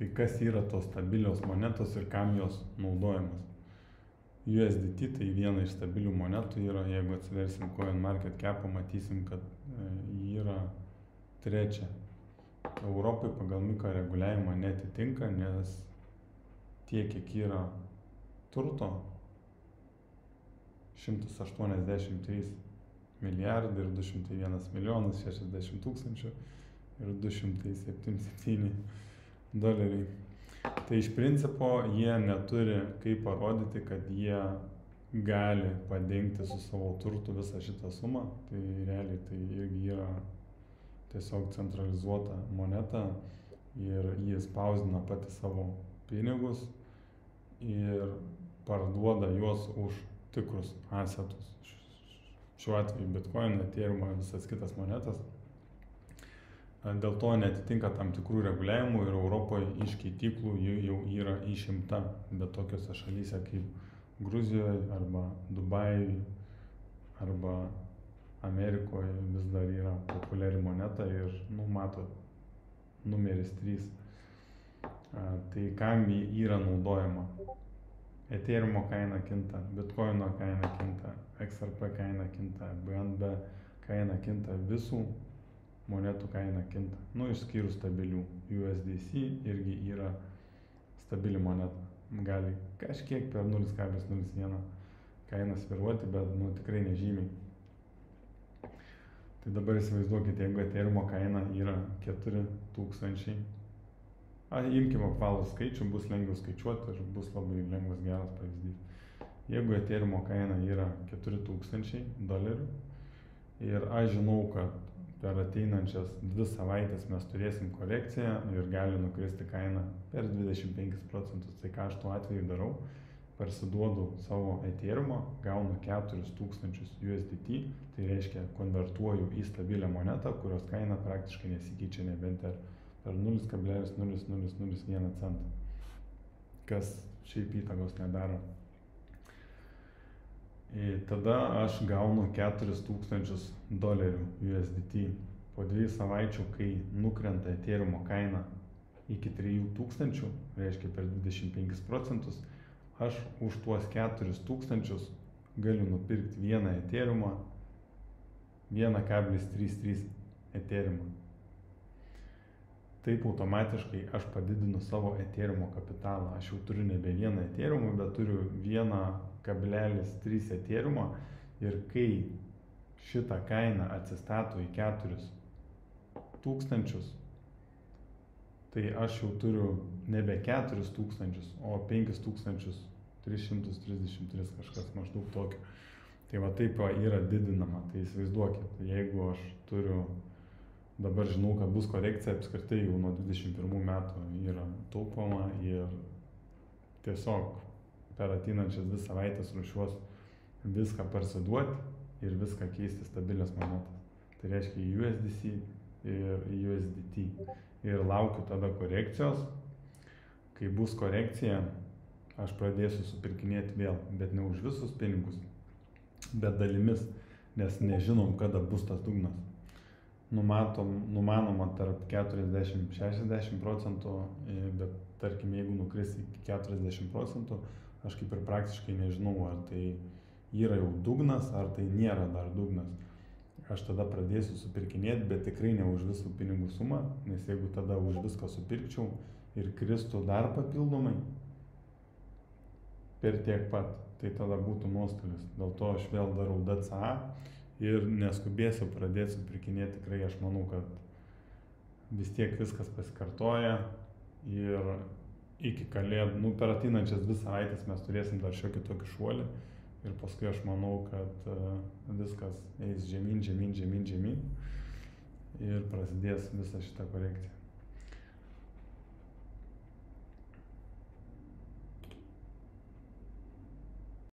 Tai kas yra tos stabilios monetos ir kam jos naudojamas? USDT tai viena iš stabilių monetų yra, jeigu atsiversim CoinMarketCap, matysim, kad ji yra trečia. Europai pagal mikroreguliavimą netitinka, nes tiek, kiek yra turto, 183 milijardai ir 201 milijonas 60 tūkstančių ir 277 doleriai. Tai iš principo jie neturi kaip parodyti, kad jie gali padengti su savo turtu visą šitą sumą. Tai realiai tai irgi yra tiesiog centralizuota moneta ir jie spausdina pati savo pinigus ir parduoda juos už tikrus asetus. Šiuo atveju Bitcoin, Ethereum, visas kitas monetas. Dėl to netitinka tam tikrų reguliavimų ir Europoje iš keityklų jau yra išimta, bet tokiose šalyse kaip Gruzijoje arba Dubajuj arba Amerikoje vis dar yra populiari moneta ir, matot, numeris 3. Tai kam ji yra naudojama? Ethereum kaina kinta, Bitcoino kaina kinta, XRP kaina kinta, BNB kaina kinta, visų monetų kaina kinta. Išskyrus stabilių. USDC irgi yra stabili moneta. Gali kažkiek per 0,01 kainą svyruoti, bet tikrai nežymiai. Tai dabar įsivaizduokite, jeigu Ethereum kaina yra 4000. Imkime apvalų skaičių, bus lengviau skaičiuoti ir bus labai lengvas geras pavyzdys. Jeigu Ethereum kaina yra 4000 dolerių ir aš žinau, kad per ateinančias 2 savaitės mes turėsim korekciją ir gali nukristi kaina per 25%. Tai ką aš tuo atveju darau? Parsiduodu savo Ethereum, gaunu 4000 USDT, tai reiškia konvertuoju į stabilią monetą, kurios kaina praktiškai nesikeičia nebent per 0,0001 centą, kas šiaip įtakos nedaro. Tada aš gaunu 4000 dolerių USDT. Po 2 savaičių, kai nukrenta Ethereum kaina iki 3000, reiškia per 25%, aš už tuos 4000 galiu nupirkti vieną Ethereum, 1,33 Ethereum. Taip automatiškai aš padidinu savo Ethereum kapitalą. Aš jau turiu nebe vieną Ethereum, bet turiu 1,3 Ethereum ir kai šitą kainą atsistato į 4000, tai aš jau turiu nebe 4000, o 5333 kažkas maždaug tokio. Tai va taip yra didinama. Tai įsivaizduokit, jeigu aš turiu, dabar žinau, kad bus korekcija, apskritai jau nuo 21 metų yra taupoma ir tiesiog per ateinančias 2 savaitės ruošiuos viską parsiduoti ir viską keisti stabilias monetas. Tai reiškia USDC ir USDT. Ir laukiu tada korekcijos. Kai bus korekcija, aš pradėsiu supirkinėti vėl, bet ne už visus pinigus, bet dalimis, nes nežinom, kada bus tas dugnas. Numanoma tarp 40–60%, bet tarkim, jeigu nukris iki 40%, aš kaip ir praktiškai nežinau, ar tai yra jau dugnas, ar tai nėra dar dugnas. Aš tada pradėsiu supirkinėti, bet tikrai ne už visų pinigų sumą, nes jeigu tada už viską supirkčiau ir kristų dar papildomai per tiek pat, tai tada būtų nuostolis. Dėl to aš vėl darau DCA ir neskubėsiu pradėti supirkinėti. Tikrai aš manau, kad vis tiek viskas pasikartoja ir iki kalėdų, per ateinančias 2 savaitės mes turėsim dar šiokį tokį šuolį ir paskui aš manau, kad viskas eis žemyn ir prasidės visa šita korekcija.